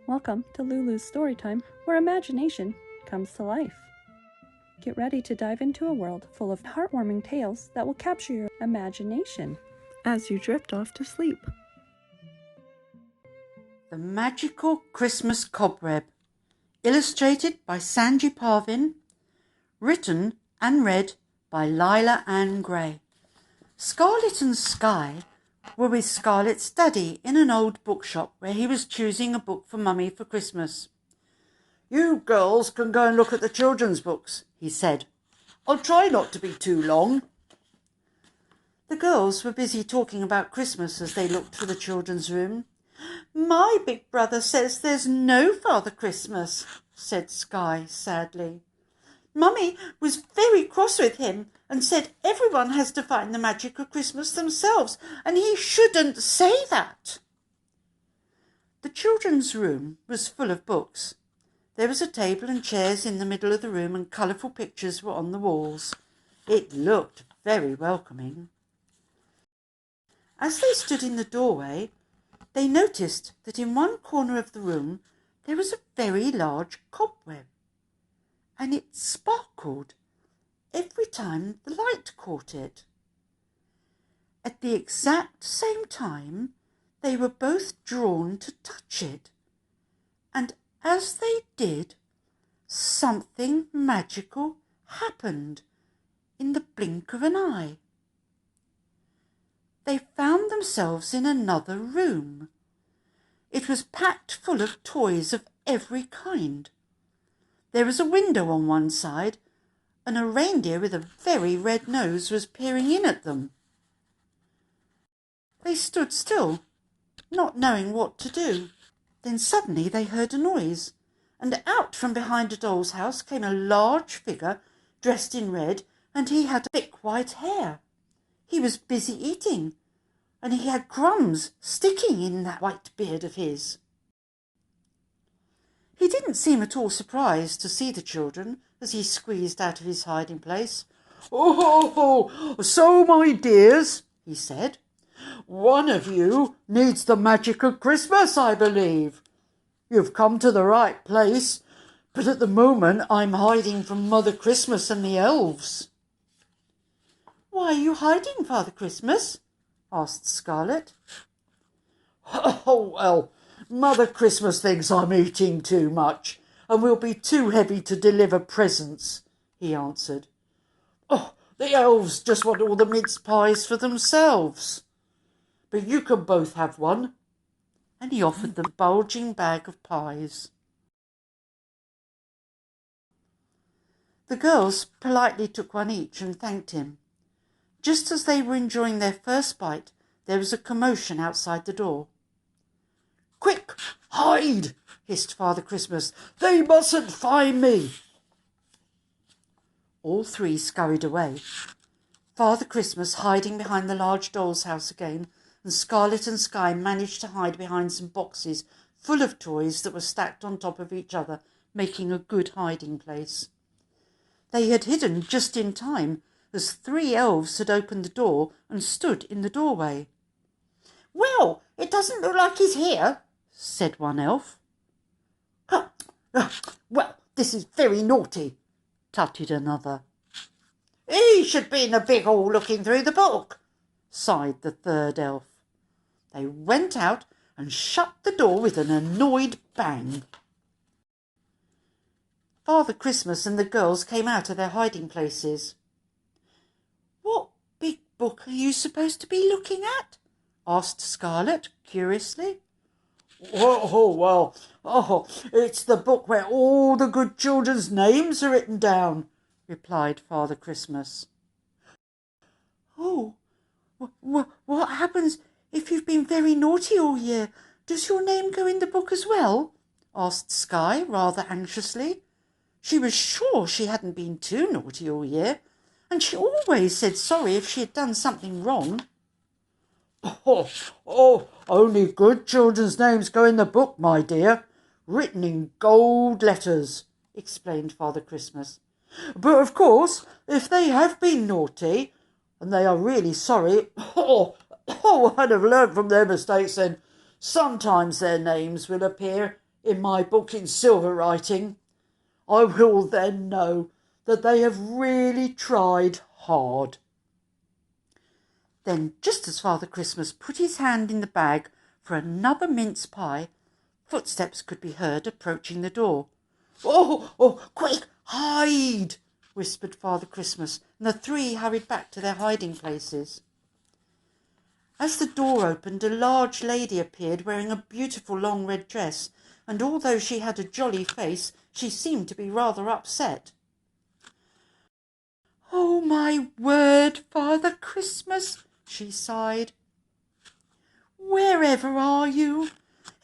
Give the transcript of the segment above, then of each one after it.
Welcome to Lulu's Storytime, where imagination comes to life. Get ready to dive into a world full of heartwarming tales that will capture your imagination as you drift off to sleep. The Magical Christmas Cobweb, illustrated by Sanji Parvin, written and read by Lila Ann Gray. Scarlet and Sky were with Scarlet's daddy in an old bookshop where he was choosing a book for Mummy for Christmas. "You girls can go and look at the children's books," he said. "I'll try not to be too long." The girls were busy talking about Christmas as they looked for the children's room. "My big brother says there's no Father Christmas," said Sky sadly. "Mummy was very cross with him and said everyone has to find the magic of Christmas themselves, and he shouldn't say that." The children's room was full of books. There was a table and chairs in the middle of the room, and colourful pictures were on the walls. It looked very welcoming. As they stood in the doorway, they noticed that in one corner of the room there was a very large cobweb, and it sparkled every time the light caught it. At the exact same time, they were both drawn to touch it, and as they did, something magical happened in the blink of an eye. They found themselves in another room. It was packed full of toys of every kind. There was a window on one side, and a reindeer with a very red nose was peering in at them. They stood still, not knowing what to do. Then suddenly they heard a noise, and out from behind a doll's house came a large figure dressed in red, and he had thick white hair. He was busy eating, and he had crumbs sticking in that white beard of his. He didn't seem at all surprised to see the children as he squeezed out of his hiding place. "Oh, so my dears," he said, "one of you needs the magic of Christmas, I believe. You've come to the right place, but at the moment I'm hiding from Mother Christmas and the elves." "Why are you hiding, Father Christmas?" asked Scarlet. "Oh, well, Mother Christmas thinks I'm eating too much and will be too heavy to deliver presents," he answered. "Oh, the elves just want all the mince pies for themselves. But you can both have one." And he offered them a bulging bag of pies. The girls politely took one each and thanked him. Just as they were enjoying their first bite, there was a commotion outside the door. "Quick, hide!" hissed Father Christmas. "They mustn't find me." All three scurried away. Father Christmas hiding behind the large doll's house again, and Scarlet and Sky managed to hide behind some boxes full of toys that were stacked on top of each other, making a good hiding place. They had hidden just in time, as three elves had opened the door and stood in the doorway. "Well, it doesn't look like he's here," said one elf. "Well, this is very naughty," tutted another. "He should be in the big hall looking through the book," sighed the third elf. They went out and shut the door with an annoyed bang. Father Christmas and the girls came out of their hiding places. "What big book are you supposed to be looking at?" asked Scarlet curiously. It's the book where all the good children's names are written down," replied Father Christmas. "Oh, what happens if you've been very naughty all year? Does your name go in the book as well?" asked Sky rather anxiously. She was sure she hadn't been too naughty all year, and she always said sorry if she had done something wrong. Only good children's names go in the book, my dear, written in gold letters," explained Father Christmas. "But of course, if they have been naughty, and they are really sorry, and have learned from their mistakes, then sometimes their names will appear in my book in silver writing, I will then know that they have really tried hard." Then, just as Father Christmas put his hand in the bag for another mince pie, footsteps could be heard approaching the door. "Oh, oh, quick, hide!" whispered Father Christmas, and the three hurried back to their hiding places. As the door opened, a large lady appeared wearing a beautiful long red dress, and although she had a jolly face, she seemed to be rather upset. "Oh, my word, Father Christmas," she sighed. "Wherever are you?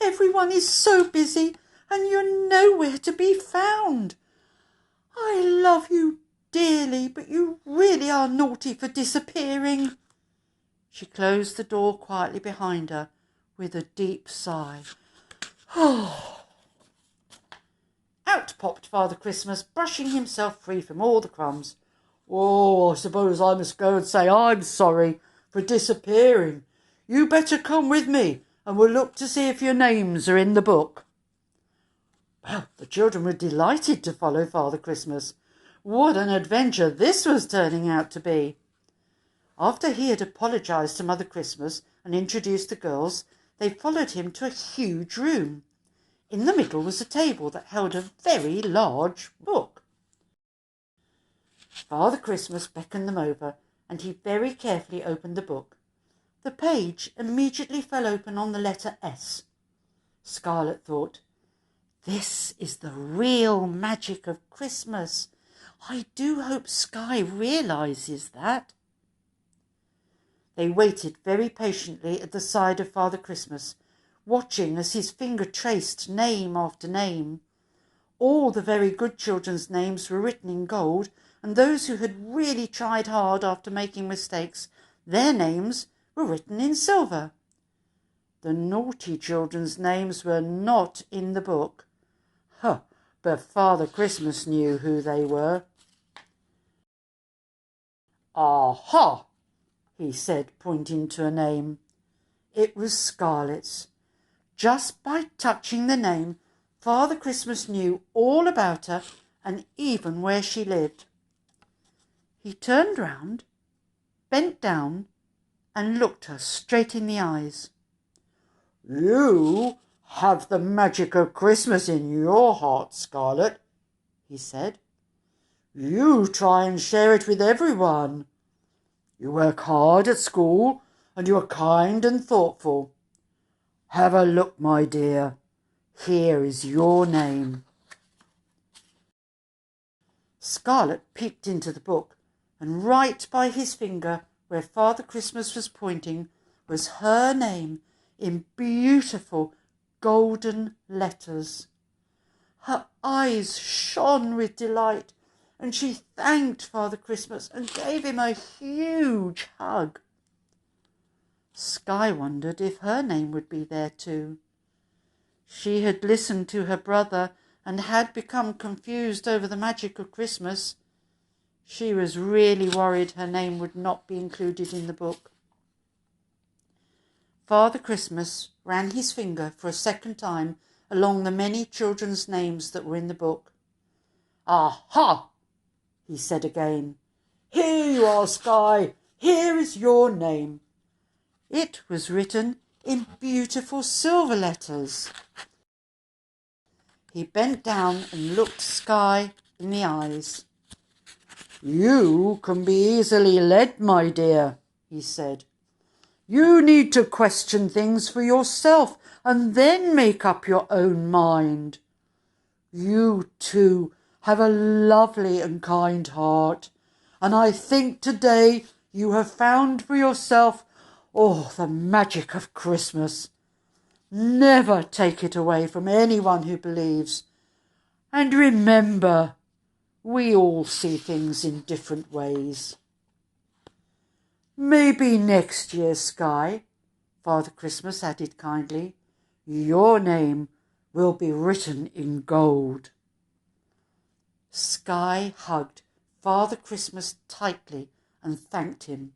Everyone is so busy, and you're nowhere to be found. I love you dearly, but you really are naughty for disappearing." She closed the door quietly behind her with a deep sigh. Out popped Father Christmas, brushing himself free from all the crumbs. "Oh, I suppose I must go and say I'm sorry for disappearing. You better come with me, and we'll look to see if your names are in the book." Well, the children were delighted to follow Father Christmas. What an adventure this was turning out to be! After he had apologised to Mother Christmas and introduced the girls, they followed him to a huge room. In the middle was a table that held a very large book. Father Christmas beckoned them over, and he very carefully opened the book. The page immediately fell open on the letter S. Scarlet thought, "This is the real magic of Christmas. I do hope Skye realises that." They waited very patiently at the side of Father Christmas, watching as his finger traced name after name. All the very good children's names were written in gold, and those who had really tried hard after making mistakes, their names were written in silver. The naughty children's names were not in the book. But Father Christmas knew who they were. "Aha!" he said, pointing to a name. It was Scarlet's. Just by touching the name, Father Christmas knew all about her and even where she lived. He turned round, bent down, and looked her straight in the eyes. "You have the magic of Christmas in your heart, Scarlet," he said. "You try and share it with everyone. You work hard at school, and you are kind and thoughtful. Have a look, my dear. Here is your name." Scarlet peeped into the book, and right by his finger, where Father Christmas was pointing, was her name in beautiful golden letters. Her eyes shone with delight, and she thanked Father Christmas and gave him a huge hug. Skye wondered if her name would be there too. She had listened to her brother and had become confused over the magic of Christmas. She was really worried her name would not be included in the book. Father Christmas ran his finger for a second time along the many children's names that were in the book. "Aha!" he said again. "Here you are, Skye. Here is your name." It was written in beautiful silver letters. He bent down and looked Skye in the eyes. "You can be easily led, my dear," he said. "You need to question things for yourself and then make up your own mind. You, too, have a lovely and kind heart, and I think today you have found for yourself, the magic of Christmas. Never take it away from anyone who believes. And remember, we all see things in different ways." "Maybe next year, Skye," Father Christmas added kindly, "your name will be written in gold." Skye hugged Father Christmas tightly and thanked him.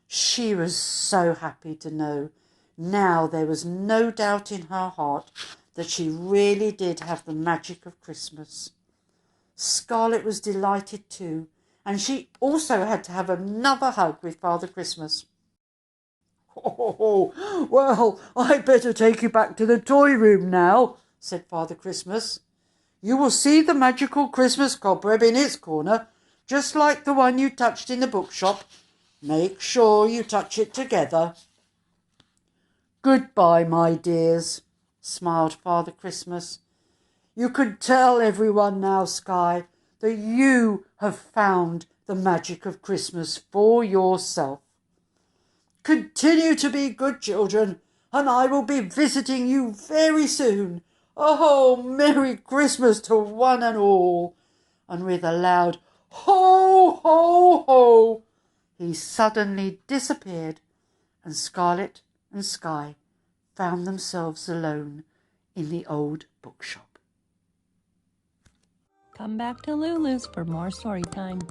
She was so happy to know. Now there was no doubt in her heart that she really did have the magic of Christmas. Scarlet was delighted too, and she also had to have another hug with Father Christmas. "Oh, well, I'd better take you back to the toy room now," said Father Christmas. "You will see the magical Christmas cobweb in its corner, just like the one you touched in the bookshop. Make sure you touch it together." "Goodbye, my dears," smiled Father Christmas. "You can tell everyone now, Sky, that you have found the magic of Christmas for yourself. Continue to be good children, and I will be visiting you very soon. Oh, Merry Christmas to one and all." And with a loud ho, ho, ho, he suddenly disappeared, and Scarlet and Sky found themselves alone in the old bookshop. Come back to Lulu's for more story time.